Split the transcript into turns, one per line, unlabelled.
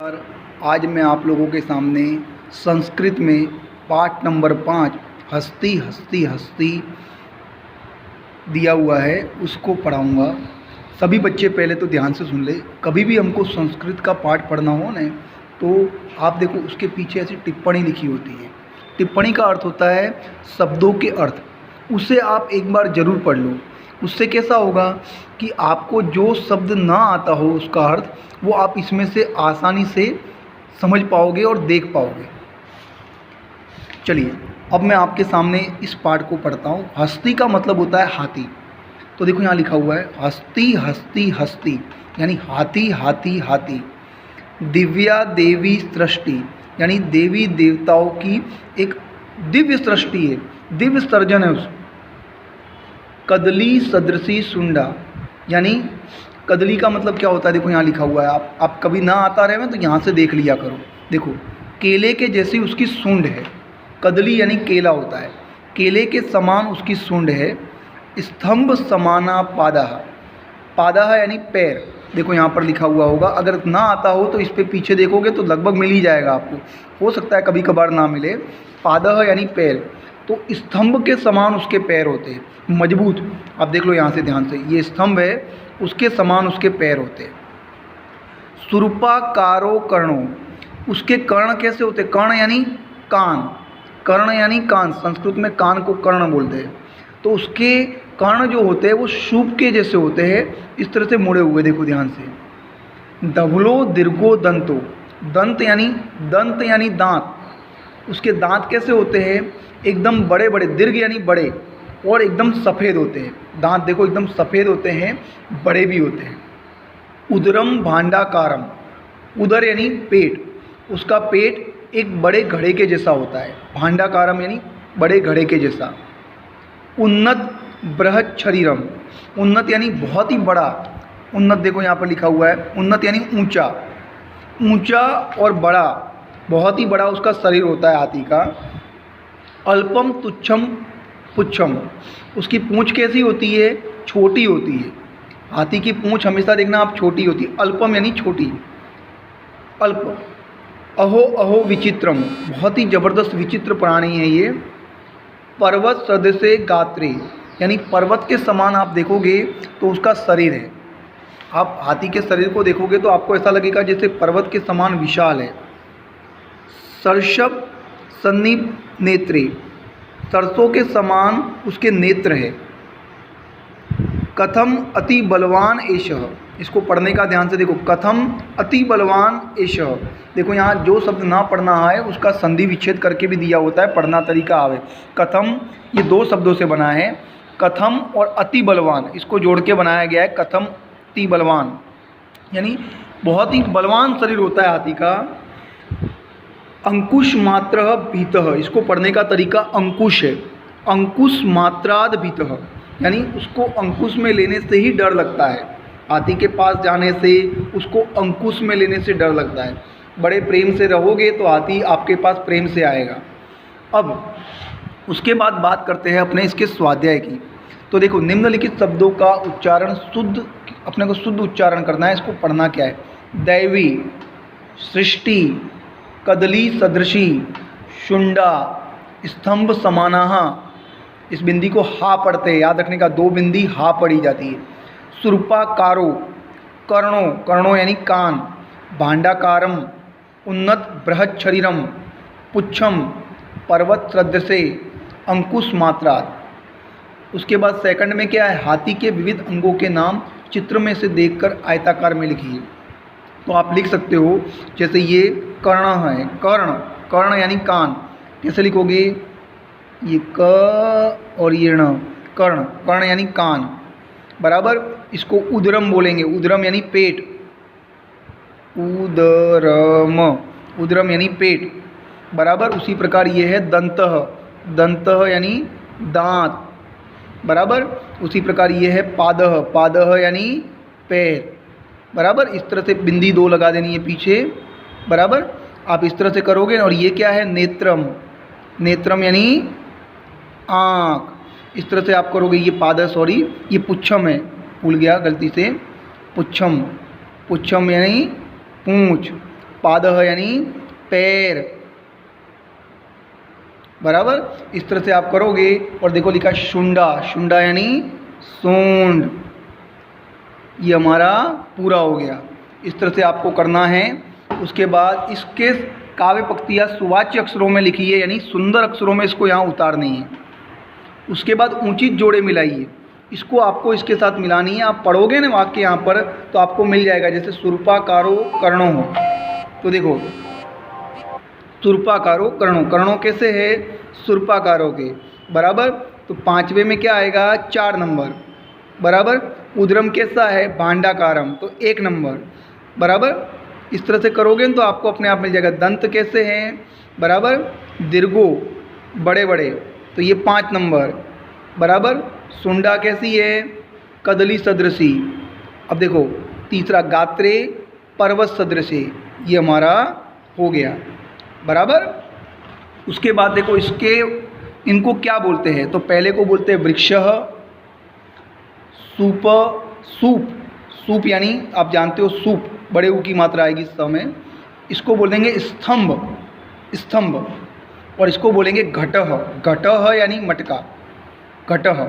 नमस्कार। आज मैं आप लोगों के सामने संस्कृत में पाठ नंबर 5 हस्ती हस्ती हस्ती दिया हुआ है उसको पढ़ाऊँगा। सभी बच्चे पहले तो ध्यान से सुन ले। कभी भी हमको संस्कृत का पाठ पढ़ना हो ना तो आप देखो उसके पीछे ऐसी टिप्पणी लिखी होती है। टिप्पणी का अर्थ होता है शब्दों के अर्थ। उसे आप एक बार ज़रूर पढ़ लो। उससे कैसा होगा कि आपको जो शब्द ना आता हो उसका अर्थ वो आप इसमें से आसानी से समझ पाओगे और देख पाओगे। चलिए अब मैं आपके सामने इस पाठ को पढ़ता हूँ। हस्ती का मतलब होता है हाथी। तो देखो यहाँ लिखा हुआ है हस्ती हस्ती हस्ती यानी हाथी हाथी हाथी। दिव्या देवी सृष्टि यानी देवी देवताओं की एक दिव्य सृष्टि है, दिव्य सर्जन है उस। कदली सदृशी सुंडा यानी कदली का मतलब क्या होता है, देखो यहाँ लिखा हुआ है। आप कभी ना आता रहे तो यहाँ से देख लिया करो। देखो केले के जैसी उसकी सूंड है। कदली यानी केला होता है। केले के समान उसकी सूंड है। स्तंभ समाना पादाह। पादाह यानी पैर। देखो यहाँ पर लिखा हुआ होगा। अगर ना आता हो तो इस पे पीछे देखोगे तो लगभग मिल ही जाएगा आपको। हो सकता है कभी कभार ना मिले। पादाह यानी पैर। तो स्तंभ के समान उसके पैर होते हैं, मजबूत। आप देख लो यहाँ से ध्यान से, ये स्तंभ है, उसके समान उसके पैर होते हैं। सुरूपाकारो कर्णो, उसके कर्ण कैसे होते? कर्ण यानी कान। कर्ण यानी कान। संस्कृत में कान को कर्ण बोलते हैं। तो उसके कर्ण जो होते हैं वो सूप के जैसे होते हैं, इस तरह से मुड़े हुए। देखो ध्यान से। धवलो दीर्घो दंतो। दंत यानी दांत। उसके दांत कैसे होते हैं? एकदम बड़े बड़े। दीर्घ यानी बड़े और एकदम सफ़ेद होते हैं। दांत देखो एकदम सफ़ेद होते हैं, बड़े भी होते हैं। उदरम भांडाकारम। उदर यानी पेट। उसका पेट एक बड़े घड़े के जैसा होता है। भांडाकारम यानी बड़े घड़े के जैसा। उन्नत बृहत शरीरम। उन्नत यानी बहुत ही बड़ा। उन्नत देखो यहाँ पर लिखा हुआ है। उन्नत यानी ऊंचा। ऊंचा और बड़ा, बहुत ही बड़ा उसका शरीर होता है हाथी का। अल्पम तुच्छम पुच्छम। उसकी पूँछ कैसी होती है? छोटी होती है। हाथी की पूँछ हमेशा देखना आप छोटी होती है। अल्पम यानी छोटी। अल्प। अहो अहो विचित्रम। बहुत ही ज़बरदस्त विचित्र प्राणी है ये। पर्वत सदृशे गात्रे यानी पर्वत के समान आप देखोगे तो उसका शरीर है। आप हाथी के शरीर को देखोगे तो आपको ऐसा लगेगा जैसे पर्वत के समान विशाल है। सरसप सन्निप नेत्रे। सरसों के समान उसके नेत्र है। कथम अति बलवान एषः। इसको पढ़ने का ध्यान से देखो। कथम अति बलवान एषः। देखो यहाँ जो शब्द ना पढ़ना है उसका संधि विच्छेद करके भी दिया होता है, पढ़ना तरीका आवे। कथम ये दो शब्दों से बना है। कथम और अति बलवान इसको जोड़ के बनाया गया है। कथम अति बलवान यानी बहुत ही बलवान शरीर होता है हाथी का। अंकुश मात्र भीतः। इसको पढ़ने का तरीका अंकुश है। अंकुश मात्राद भीतः यानी उसको अंकुश में लेने से ही डर लगता है। हाथी के पास जाने से उसको अंकुश में लेने से डर लगता है। बड़े प्रेम से रहोगे तो हाथी आपके पास प्रेम से आएगा। अब उसके बाद बात करते हैं अपने इसके स्वाध्याय की। तो देखो निम्नलिखित शब्दों का उच्चारण शुद्ध, अपने को शुद्ध उच्चारण करना है। इसको पढ़ना क्या है? दैवी, सृष्टि, कदली सदृशी, शुंडा, स्तंभ समानाह। इस बिंदी को हा पढ़ते हैं, याद रखने का। दो बिंदी हा पढ़ी जाती है। सुरूपाकारो। कर्णो, कर्णो यानी कान। भांडाकारम। उन्नत बृहत शरीरम। पुच्छम पर्वत सदृशे। अंकुश मात्रा। उसके बाद सेकंड में क्या है? हाथी के विविध अंगों के नाम चित्र में से देखकर आयताकार में लिखिए। तो आप लिख सकते हो जैसे ये कर्ण है। कर्ण, कर्ण यानी कान। कैसे लिखोगे? ये क और ये ण। कर्ण, कर्ण यानी कान बराबर। इसको उदरम बोलेंगे। उदरम यानी पेट। उदरम, उदरम यानी पेट बराबर। उसी प्रकार ये है दंतः। दंतः यानी दांत बराबर। उसी प्रकार ये है पादः। पादः यानी पैर बराबर। इस तरह से बिंदी दो लगा देनी है पीछे बराबर। आप इस तरह से करोगे। और ये क्या है? नेत्रम। नेत्रम यानी आँख। इस तरह से आप करोगे। ये पाद, सॉरी ये पुच्छम है, भूल गया गलती से। पुच्छम, पुच्छम यानी पूँछ। पादः यानी पैर, बराबर। इस तरह से आप करोगे। और देखो लिखा शुंडा, शुंडा यानी सूंड, ये हमारा पूरा हो गया। इस तरह से आपको करना है। उसके बाद इसके काव्य पंक्तियाँ सुवाच्य अक्षरों में लिखिए, यानी सुंदर अक्षरों में इसको यहाँ उतारनी है। उसके बाद ऊंची जोड़े मिलाइए, इसको आपको इसके साथ मिलानी है। आप पढ़ोगे ना वाक्य यहाँ पर तो आपको मिल जाएगा, जैसे सुरपाकारो कर्णो हो, तो देखो सुरपाकारो कर्णो, कर्णो कैसे है सुरपाकारो के, बराबर। तो पाँचवें में क्या आएगा 4 नंबर, बराबर। उद्रम कैसा है भांडाकारम, तो 1 नंबर, बराबर। इस तरह से करोगे तो आपको अपने आप मिल जाएगा। दंत कैसे हैं, बराबर। दीर्घो बड़े बड़े, तो ये 5 नंबर, बराबर। सुंडा कैसी है कदली सदृशी। अब देखो तीसरा गात्रे पर्वत सदृशी, ये हमारा हो गया, बराबर। उसके बाद देखो इसके इनको क्या बोलते हैं, तो पहले को बोलते हैं वृक्षः, सूप, सूप, सूप यानी आप जानते हो सूप, बड़े ऊ की मात्रा आएगी इस समय। इसको बोलेंगे स्तंभ, स्तंभ। और इसको बोलेंगे घटः, घटः यानी मटका, घटः।